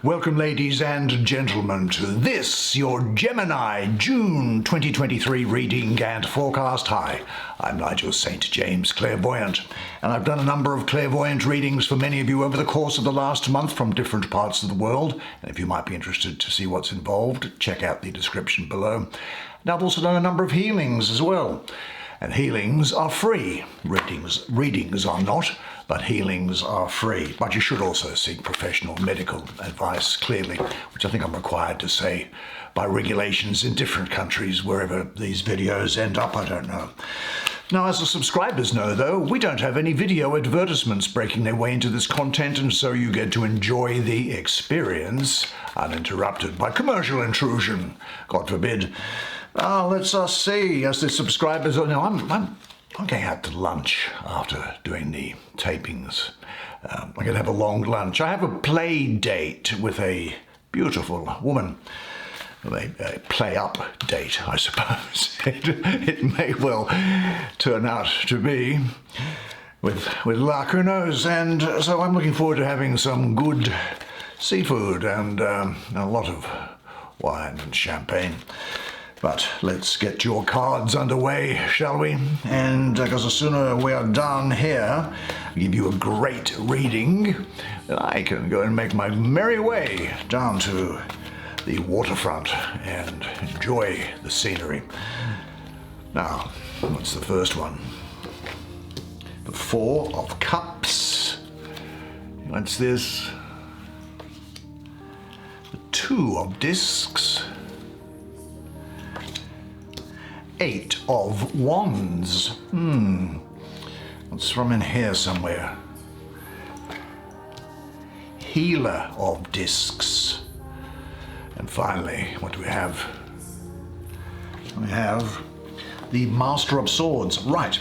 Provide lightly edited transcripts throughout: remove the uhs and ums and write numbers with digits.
Welcome, ladies and gentlemen, to this, your Gemini June 2023 reading and forecast. Hi, I'm Nigel Saint James, clairvoyant, and I've done a number of clairvoyant readings for many of you over the course of the last month from different parts of the world. And if you might be interested to see what's involved, check out the description below. And I've also done a number of healings as well. And healings are free. Readings are not, but healings are free. But you should also seek professional medical advice, clearly, which I think I'm required to say by regulations in different countries, wherever these videos end up, I don't know. Now, as the subscribers know, though, we don't have any video advertisements breaking their way into this content, and so you get to enjoy the experience uninterrupted by commercial intrusion. God forbid. Let's see, as the subscribers... Now, I'm going out to lunch after doing the tapings. I'm going to have a long lunch. I have a play date with a beautiful woman. A play-up date, I suppose. It may well turn out to be, with luck, who knows. And so I'm looking forward to having some good seafood and a lot of wine and champagne. But let's get your cards underway, shall we? And because the sooner we are done here, I'll give you a great reading, then I can go and make my merry way down to the waterfront and enjoy the scenery. Now, what's the first one? The Four of Cups. What's this? The Two of Discs. Eight of Wands. What's from in here somewhere? Healer of Discs. And finally, what do we have? We have the Master of Swords. Right.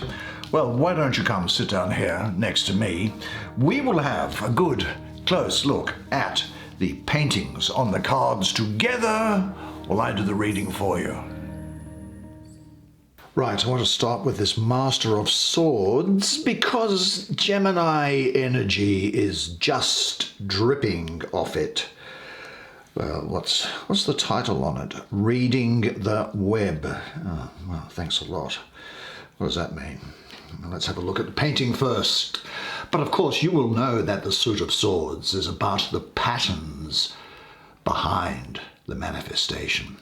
Well, why don't you come sit down here next to me? We will have a good close look at the paintings on the cards together while I do the reading for you. Right, I want to start with this Master of Swords because Gemini energy is just dripping off it. Well, what's the title on it? Reading the Web. Oh, well, thanks a lot. What does that mean? Well, let's have a look at the painting first. But of course, you will know that the Suit of Swords is about the patterns behind the manifestation.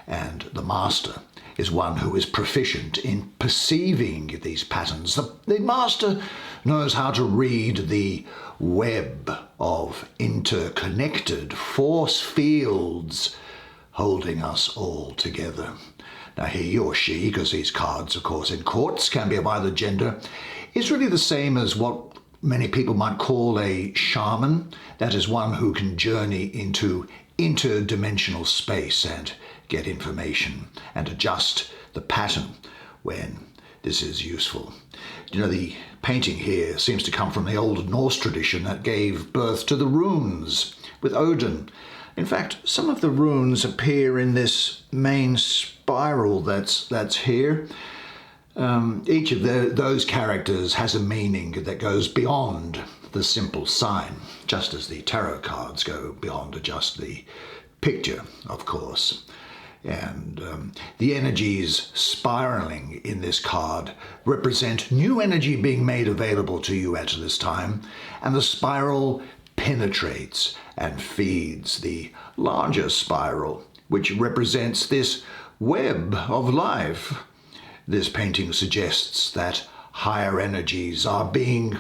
And the Master is one who is proficient in perceiving these patterns. The Master knows how to read the web of interconnected force fields holding us all together. Now he or she, because these cards, of course, in quartz can be of either gender, is really the same as what many people might call a shaman. That is one who can journey into interdimensional space and get information and adjust the pattern when this is useful. You know, the painting here seems to come from the old Norse tradition that gave birth to the runes with Odin. In fact, some of the runes appear in this main spiral that's here. Each of those characters has a meaning that goes beyond the simple sign, just as the tarot cards go beyond just the picture, of course. And the energies spiraling in this card represent new energy being made available to you at this time, and the spiral penetrates and feeds the larger spiral, which represents this web of life. This painting suggests that higher energies are being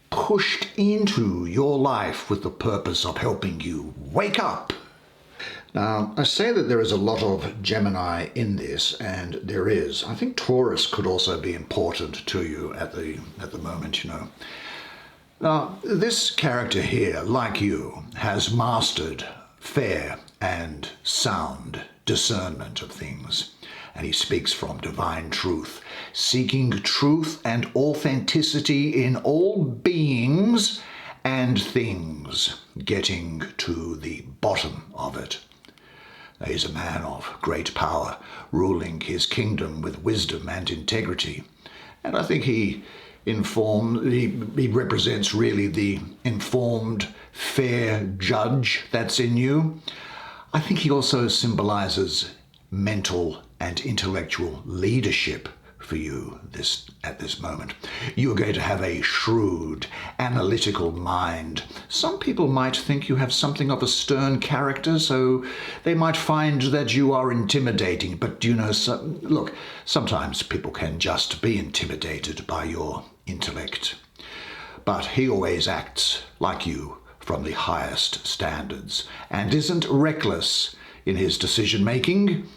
pushed into your life with the purpose of helping you wake up. Now, I say that there is a lot of Gemini in this, and there is. I think Taurus could also be important to you at the moment, you know. Now, this character here, like you, has mastered fair and sound discernment of things, and he speaks from divine truth, seeking truth and authenticity in all beings and things, getting to the bottom of it. He is a man of great power, ruling his kingdom with wisdom and integrity. And I think he represents really the informed, fair judge that's in you. I think he also symbolizes mental and intellectual leadership for you at this moment. You are going to have a shrewd, analytical mind. Some people might think you have something of a stern character, so they might find that you are intimidating. But look, sometimes people can just be intimidated by your intellect. But he always acts like you from the highest standards and isn't reckless in his decision-making.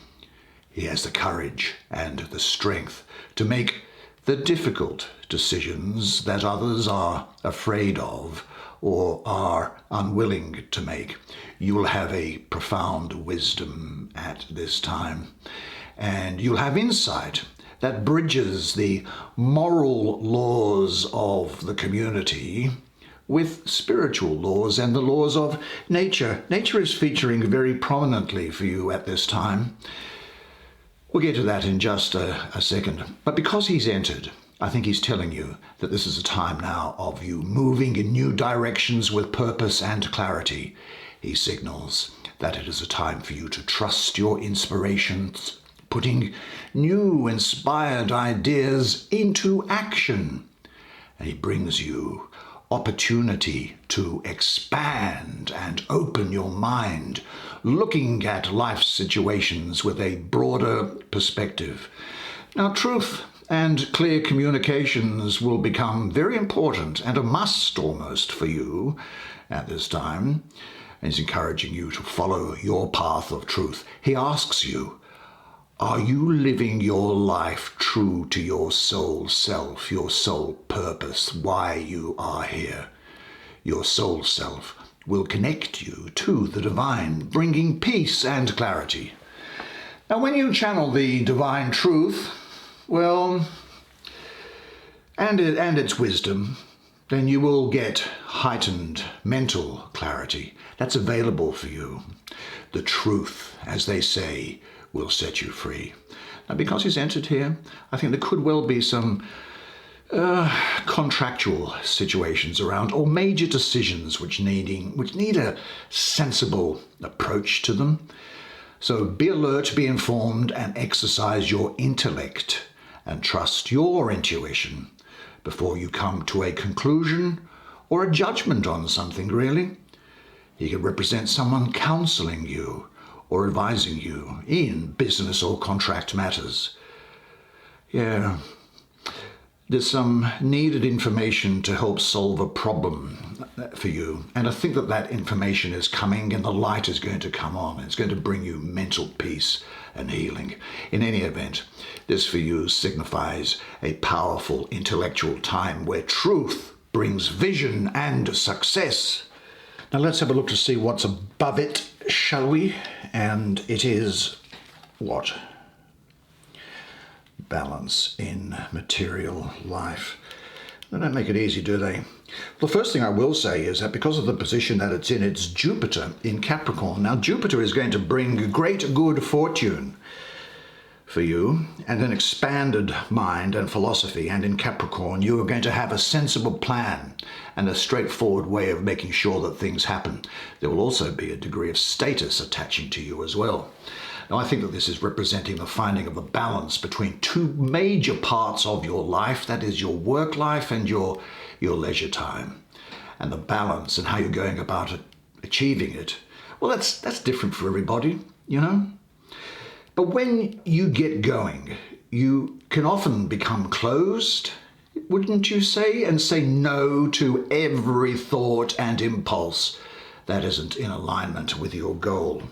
He has the courage and the strength to make the difficult decisions that others are afraid of or are unwilling to make. You'll have a profound wisdom at this time, and you'll have insight that bridges the moral laws of the community with spiritual laws and the laws of nature. Nature is featuring very prominently for you at this time. We'll get to that in just a second. But because he's entered, I think he's telling you that this is a time now of you moving in new directions with purpose and clarity. He signals that it is a time for you to trust your inspirations, putting new inspired ideas into action. And he brings you opportunity to expand and open your mind, looking at life situations with a broader perspective. Now, truth and clear communications will become very important and a must almost for you at this time. And he's encouraging you to follow your path of truth. He asks you, are you living your life true to your soul self, your soul purpose, why you are here? Your soul self will connect you to the divine, bringing peace and clarity. Now, when you channel the divine truth, well, and its wisdom, then you will get heightened mental clarity. That's available for you. The truth, as they say, will set you free. Now, because he's entered here, I think there could well be some contractual situations around, or major decisions which need a sensible approach to them. So be alert, be informed, and exercise your intellect and trust your intuition before you come to a conclusion or a judgment on something, really. He could represent someone counseling you or advising you in business or contract matters. Yeah, there's some needed information to help solve a problem for you. And I think that information is coming and the light is going to come on. It's going to bring you mental peace and healing. In any event, this for you signifies a powerful intellectual time where truth brings vision and success. Now let's have a look to see what's above it, shall we? And it is what? Balance in material life. They don't make it easy, do they? The first thing I will say is that because of the position that it's in, it's Jupiter in Capricorn. Now, Jupiter is going to bring great good fortune for you and an expanded mind and philosophy. And in Capricorn, you are going to have a sensible plan and a straightforward way of making sure that things happen. There will also be a degree of status attaching to you as well. Now, I think that this is representing the finding of a balance between two major parts of your life, that is your work life and your leisure time. And the balance and how you're going about it, achieving it, well, that's different for everybody, you know? But when you get going, you can often become closed, wouldn't you say, and say no to every thought and impulse that isn't in alignment with your goal.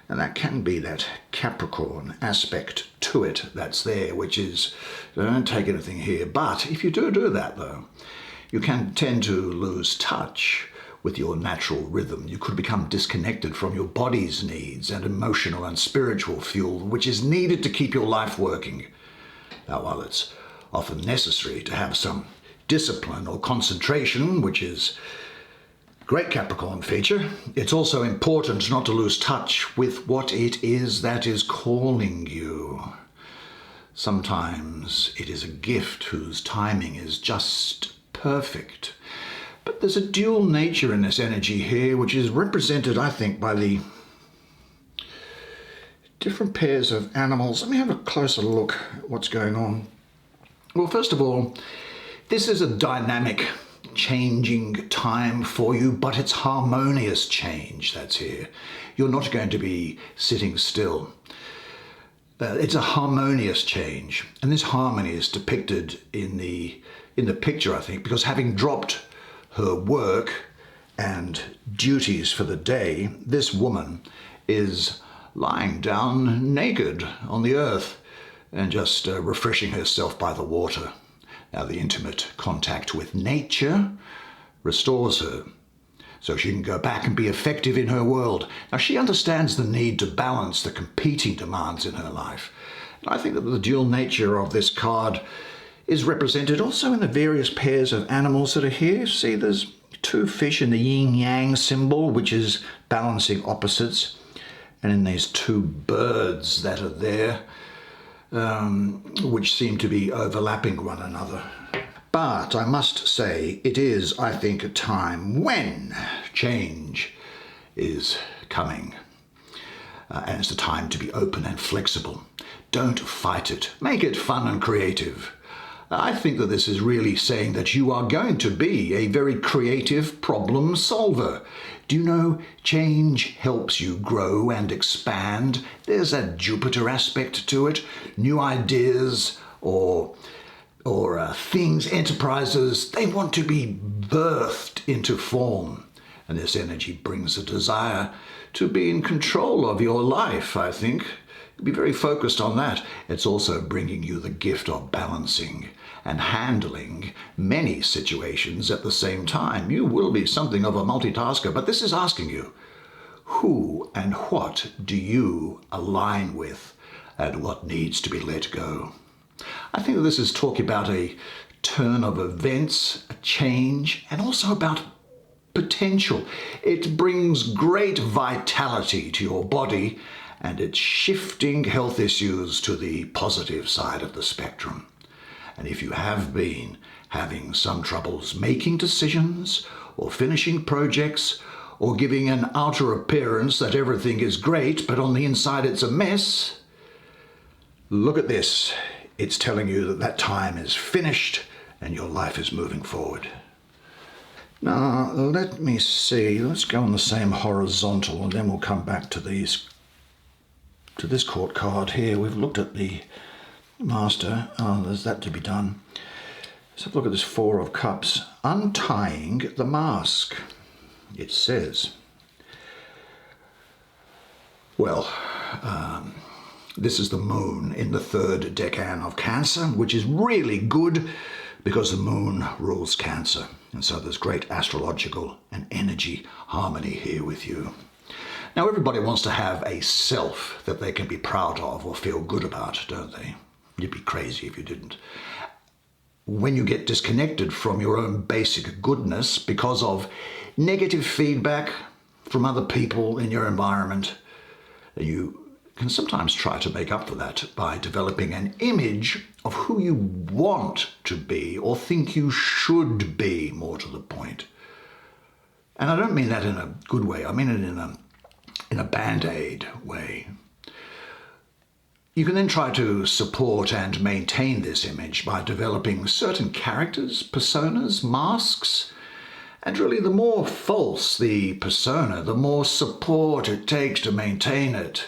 And that can be that Capricorn aspect to it that's there, which is, don't take anything here. But if you do that, though, you can tend to lose touch with your natural rhythm. You could become disconnected from your body's needs and emotional and spiritual fuel, which is needed to keep your life working. Now, while it's often necessary to have some discipline or concentration, which is great Capricorn feature, it's also important not to lose touch with what it is that is calling you. Sometimes it is a gift whose timing is just perfect. But there's a dual nature in this energy here, which is represented, I think, by the different pairs of animals. Let me have a closer look at what's going on. Well, first of all, this is a dynamic, changing time for you, but it's harmonious change that's here. You're not going to be sitting still. It's a harmonious change, and this harmony is depicted in the picture, I think, because having dropped her work and duties for the day, this woman is lying down naked on the earth and just refreshing herself by the water. Now, the intimate contact with nature restores her, so she can go back and be effective in her world. Now, she understands the need to balance the competing demands in her life. And I think that the dual nature of this card is represented also in the various pairs of animals that are here. See, there's two fish in the yin-yang symbol, which is balancing opposites, and in these two birds that are there, which seem to be overlapping one another. But I must say, it is, I think, a time when change is coming. And it's a time to be open and flexible. Don't fight it. Make it fun and creative. I think that this is really saying that you are going to be a very creative problem solver. Do you know, change helps you grow and expand. There's a Jupiter aspect to it. New ideas or things, enterprises, they want to be birthed into form. And this energy brings a desire to be in control of your life, I think. Be very focused on that. It's also bringing you the gift of balancing and handling many situations at the same time. You will be something of a multitasker, but this is asking you, who and what do you align with and what needs to be let go? I think that this is talking about a turn of events, a change, and also about potential. It brings great vitality to your body, and it's shifting health issues to the positive side of the spectrum. And if you have been having some troubles making decisions or finishing projects or giving an outer appearance that everything is great, but on the inside it's a mess, look at this. It's telling you that that time is finished and your life is moving forward. Now, let me see. Let's go on the same horizontal and then we'll come back to this court card here. We've looked at the Master. Oh, there's that to be done. Let's have a look at this Four of Cups. Untying the mask, it says. Well, this is the moon in the third decan of Cancer, which is really good because the moon rules Cancer. And so there's great astrological and energy harmony here with you. Now, everybody wants to have a self that they can be proud of or feel good about, don't they? You'd be crazy if you didn't. When you get disconnected from your own basic goodness because of negative feedback from other people in your environment, you can sometimes try to make up for that by developing an image of who you want to be or think you should be, more to the point. And I don't mean that in a good way. I mean it in a band-aid way. You can then try to support and maintain this image by developing certain characters, personas, masks, and really the more false the persona, the more support it takes to maintain it.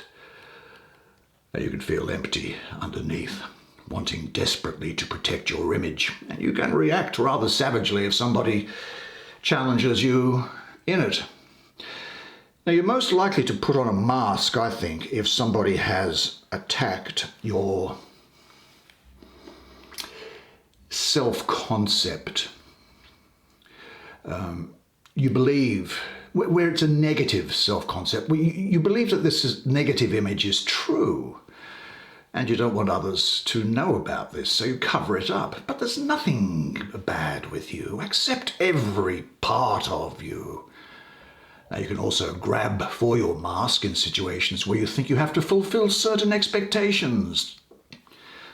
You can feel empty underneath, wanting desperately to protect your image, and you can react rather savagely if somebody challenges you in it. Now, you're most likely to put on a mask, I think, if somebody has attacked your self-concept. You believe, where it's a negative self-concept, you believe that this negative image is true, and you don't want others to know about this, so you cover it up. But there's nothing bad with you. Accept every part of you. Now, you can also grab for your mask in situations where you think you have to fulfill certain expectations.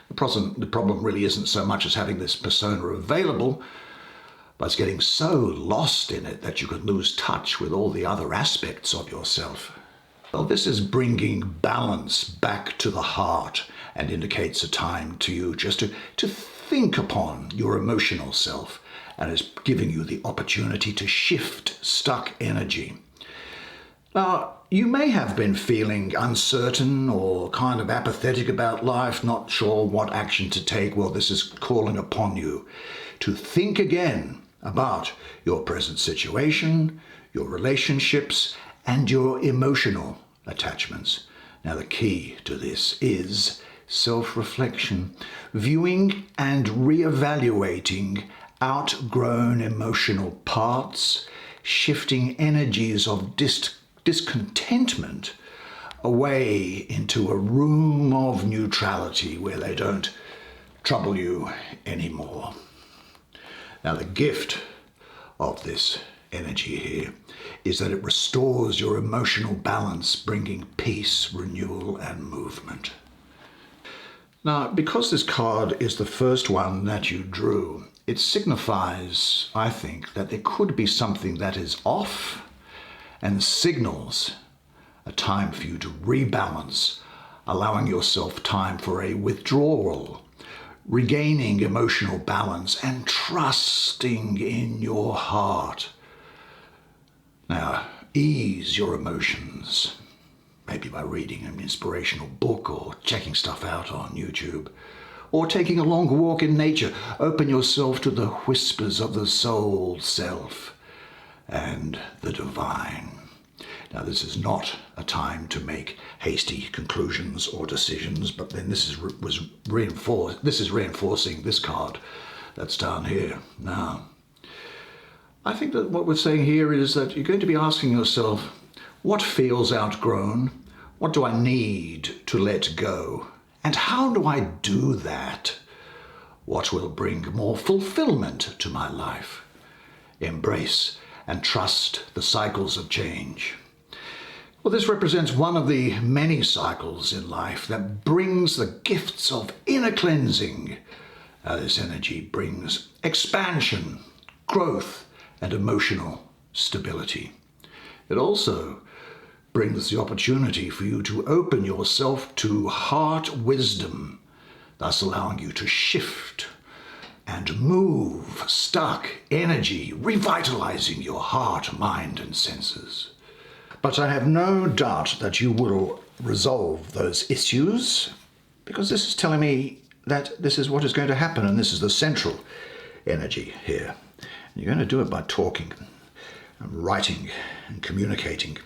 The problem really isn't so much as having this persona available, but it's getting so lost in it that you could lose touch with all the other aspects of yourself. Well, this is bringing balance back to the heart and indicates a time to you just to think upon your emotional self, and is giving you the opportunity to shift stuck energy. Now, you may have been feeling uncertain or kind of apathetic about life, not sure what action to take. Well, this is calling upon you to think again about your present situation, your relationships, and your emotional attachments. Now, the key to this is self-reflection, viewing and re-evaluating outgrown emotional parts, shifting energies of discontentment away into a room of neutrality where they don't trouble you anymore. Now, the gift of this energy here is that it restores your emotional balance, bringing peace, renewal, and movement. Now, because this card is the first one that you drew, it signifies, I think, that there could be something that is off and signals a time for you to rebalance, allowing yourself time for a withdrawal, regaining emotional balance, and trusting in your heart. Now, ease your emotions, maybe by reading an inspirational book or checking stuff out on YouTube, or taking a long walk in nature. Open yourself to the whispers of the soul self and the divine. Now, this is not a time to make hasty conclusions or decisions, but then this is reinforcing this card that's down here. Now, I think that what we're saying here is that you're going to be asking yourself, what feels outgrown? What do I need to let go? And how do I do that? What will bring more fulfillment to my life? Embrace and trust the cycles of change. Well, this represents one of the many cycles in life that brings the gifts of inner cleansing. This energy brings expansion, growth, and emotional stability. It also brings the opportunity for you to open yourself to heart wisdom, thus allowing you to shift and move stuck energy, revitalizing your heart, mind, and senses. But I have no doubt that you will resolve those issues, because this is telling me that this is what is going to happen, and this is the central energy here. And you're going to do it by talking and writing and communicating.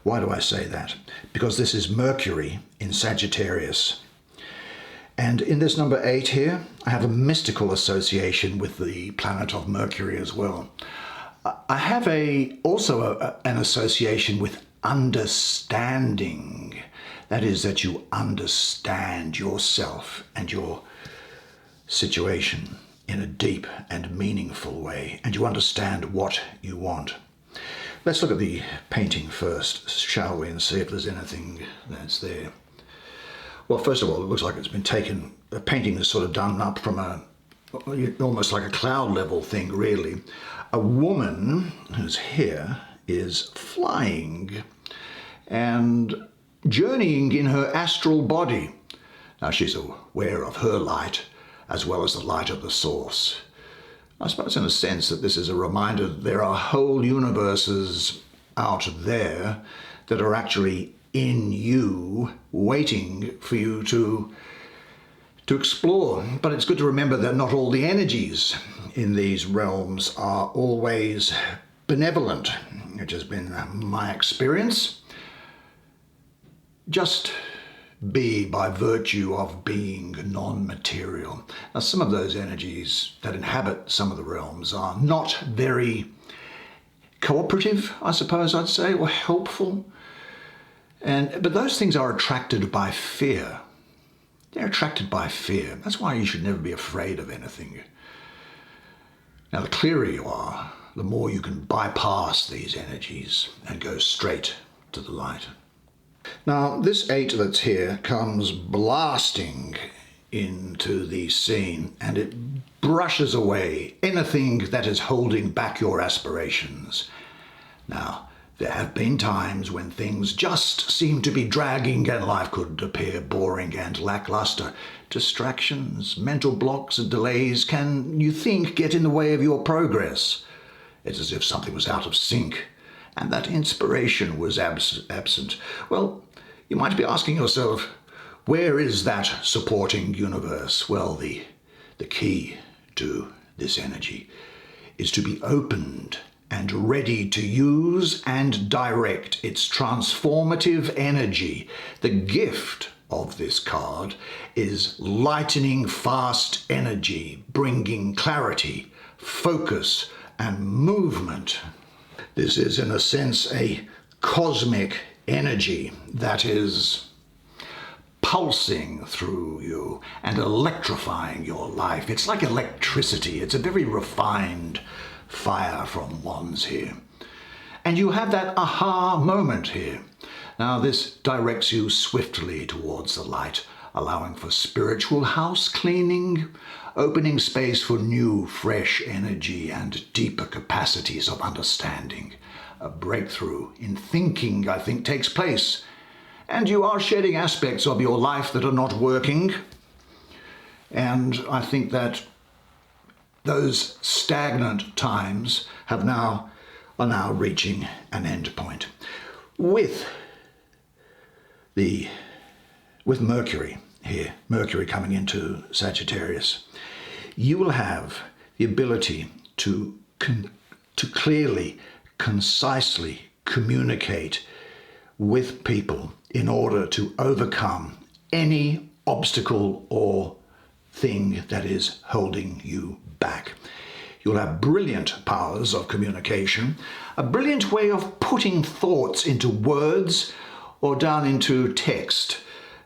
Why do I say that? Because this is Mercury in Sagittarius. And in this number 8 here, I have a mystical association with the planet of Mercury as well. I have also an association with understanding. That is, that you understand yourself and your situation in a deep and meaningful way, and you understand what you want. Let's look at the painting first, shall we, and see if there's anything that's there. Well, first of all, it looks like it's been taken, the painting is sort of done up from almost like a cloud level thing, really. A woman whose hair is flying and journeying in her astral body. Now, she's aware of her light as well as the light of the source. I suppose in a sense that this is a reminder that there are whole universes out there that are actually in you, waiting for you to explore. But it's good to remember that not all the energies in these realms are always benevolent, which has been my experience. Just be by virtue of being non-material. Now, some of those energies that inhabit some of the realms are not very cooperative, I suppose I'd say, or helpful. But those things are attracted by fear. They're attracted by fear. That's why you should never be afraid of anything. Now, the clearer you are, the more you can bypass these energies and go straight to the light. Now, this 8 that's here comes blasting into the scene, and it brushes away anything that is holding back your aspirations. Now, there have been times when things just seem to be dragging and life could appear boring and lackluster. Distractions, mental blocks and delays can, you think, get in the way of your progress. It's as if something was out of sync and that inspiration was absent. Well, you might be asking yourself, where is that supporting universe? Well, the key to this energy is to be opened and ready to use and direct its transformative energy. The gift of this card is lightning fast energy, bringing clarity, focus, and movement. This is, in a sense, a cosmic energy that is pulsing through you and electrifying your life. It's like electricity. It's a very refined fire from wands here. And you have that aha moment here. Now this directs you swiftly towards the light, allowing for spiritual house cleaning, opening space for new, fresh energy and deeper capacities of understanding. A breakthrough in thinking, I think, takes place, and you are shedding aspects of your life that are not working. And I think that those stagnant times are now reaching an end point. With Mercury here, Mercury coming into Sagittarius, you will have the ability to clearly, concisely communicate with people in order to overcome any obstacle or thing that is holding you back. You'll have brilliant powers of communication, a brilliant way of putting thoughts into words or down into text,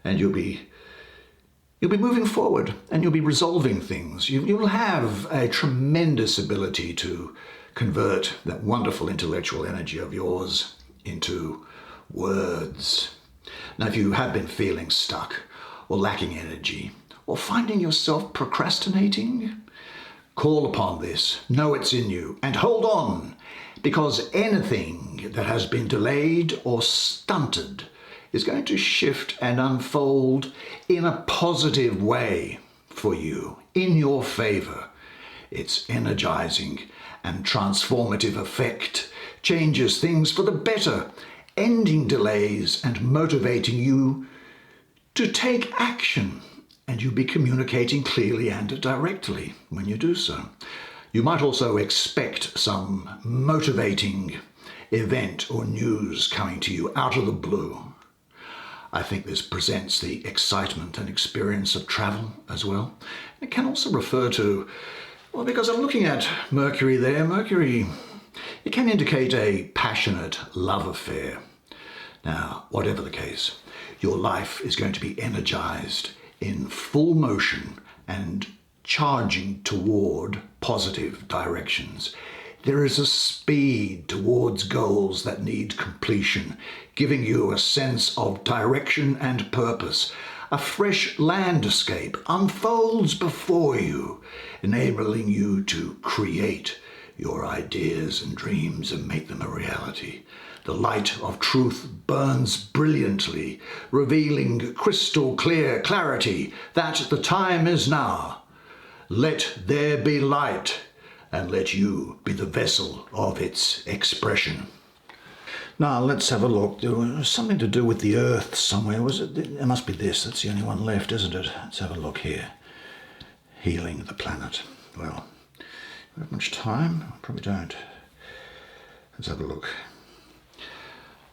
and you'll be moving forward and you'll be resolving things. You'll have a tremendous ability to convert that wonderful intellectual energy of yours into words. Now, if you have been feeling stuck or lacking energy or finding yourself procrastinating, call upon this, know it's in you, and hold on, because anything that has been delayed or stunted is going to shift and unfold in a positive way for you, in your favor. Its energizing and transformative effect changes things for the better, ending delays and motivating you to take action. And you'll be communicating clearly and directly when you do so. You might also expect some motivating event or news coming to you out of the blue. I think this presents the excitement and experience of travel as well. It can also refer to, well, because I'm looking at Mercury there, Mercury, it can indicate a passionate love affair. Now, whatever the case, your life is going to be energized in full motion and charging toward positive directions. There is a speed towards goals that need completion, giving you a sense of direction and purpose. A fresh landscape unfolds before you, enabling you to create your ideas and dreams and make them a reality. The light of truth burns brilliantly, revealing crystal clear clarity that the time is now. Let there be light, and let you be the vessel of its expression. Now let's have a look. There was something to do with the Earth somewhere. Was it? It must be this. That's the only one left, isn't it? Let's have a look here. Healing the planet. Well, do we have much time? Probably don't. Let's have a look.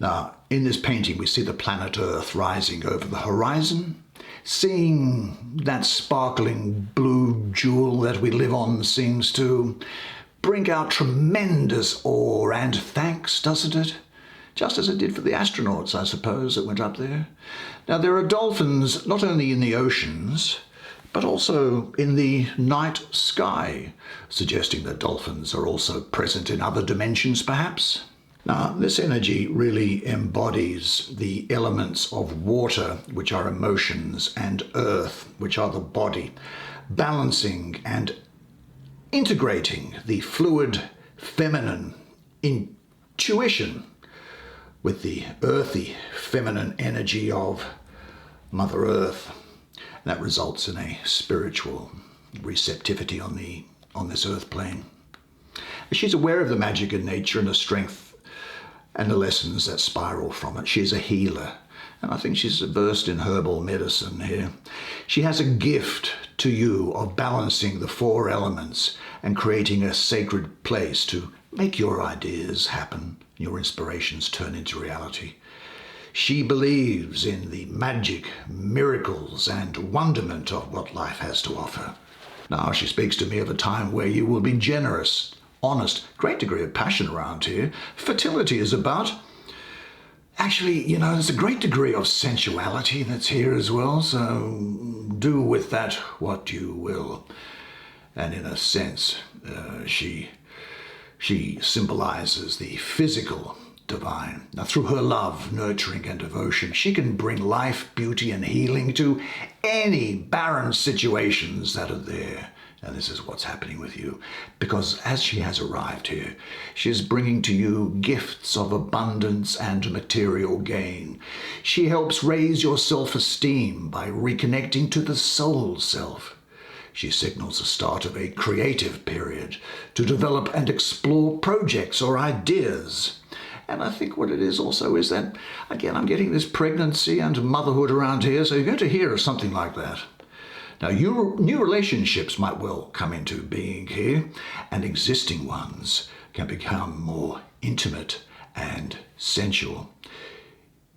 Now, in this painting, we see the planet Earth rising over the horizon. Seeing that sparkling blue jewel that we live on seems to bring out tremendous awe and thanks, doesn't it? Just as it did for the astronauts, I suppose, that went up there. Now, there are dolphins not only in the oceans, but also in the night sky, suggesting that dolphins are also present in other dimensions, perhaps. Now, this energy really embodies the elements of water, which are emotions, and earth, which are the body, balancing and integrating the fluid feminine intuition with the earthy feminine energy of Mother Earth. That results in a spiritual receptivity on this earth plane. She's aware of the magic in nature and the strength and the lessons that spiral from it. She's a healer, and I think she's versed in herbal medicine here. She has a gift to you of balancing the four elements and creating a sacred place to make your ideas happen, your inspirations turn into reality. She believes in the magic, miracles, and wonderment of what life has to offer. Now, she speaks to me of a time where you will be generous, honest, great degree of passion around here. Fertility is about. Actually, there's a great degree of sensuality that's here as well, so do with that what you will. And in a sense, she symbolizes the physical divine. Now, through her love, nurturing, and devotion, she can bring life, beauty, and healing to any barren situations that are there. And this is what's happening with you, because as she has arrived here, she is bringing to you gifts of abundance and material gain. She helps raise your self-esteem by reconnecting to the soul self. She signals the start of a creative period to develop and explore projects or ideas. And I think what it is also is that, again, I'm getting this pregnancy and motherhood around here, so you're going to hear something like that. Now, new relationships might well come into being here, and existing ones can become more intimate and sensual.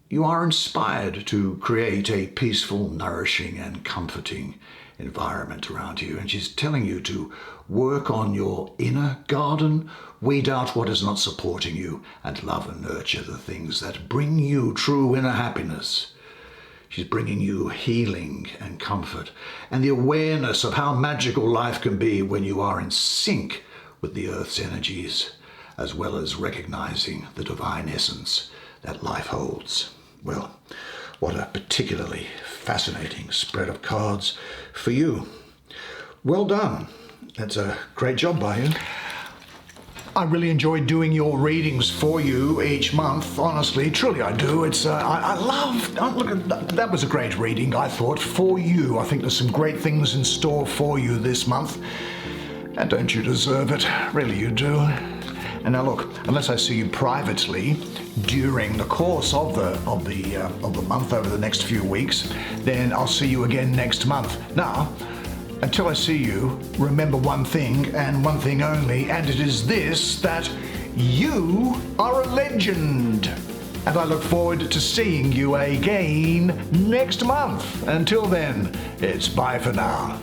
You are inspired to create a peaceful, nourishing, and comforting environment around you, and she's telling you to work on your inner garden, weed out what is not supporting you, and love and nurture the things that bring you true inner happiness. She's bringing you healing and comfort and the awareness of how magical life can be when you are in sync with the earth's energies, as well as recognizing the divine essence that life holds. Well, what a particularly fascinating spread of cards for you. Well done. That's a great job by you. I really enjoy doing your readings for you each month, honestly, truly I do. I love, look at that was a great reading, I thought, for you. I think there's some great things in store for you this month. And don't you deserve it? Really you do. And now look, unless I see you privately during the course of the month over the next few weeks, then I'll see you again next month. Now, until I see you, remember one thing and one thing only, and it is this, that you are a legend. And I look forward to seeing you again next month. Until then, it's bye for now.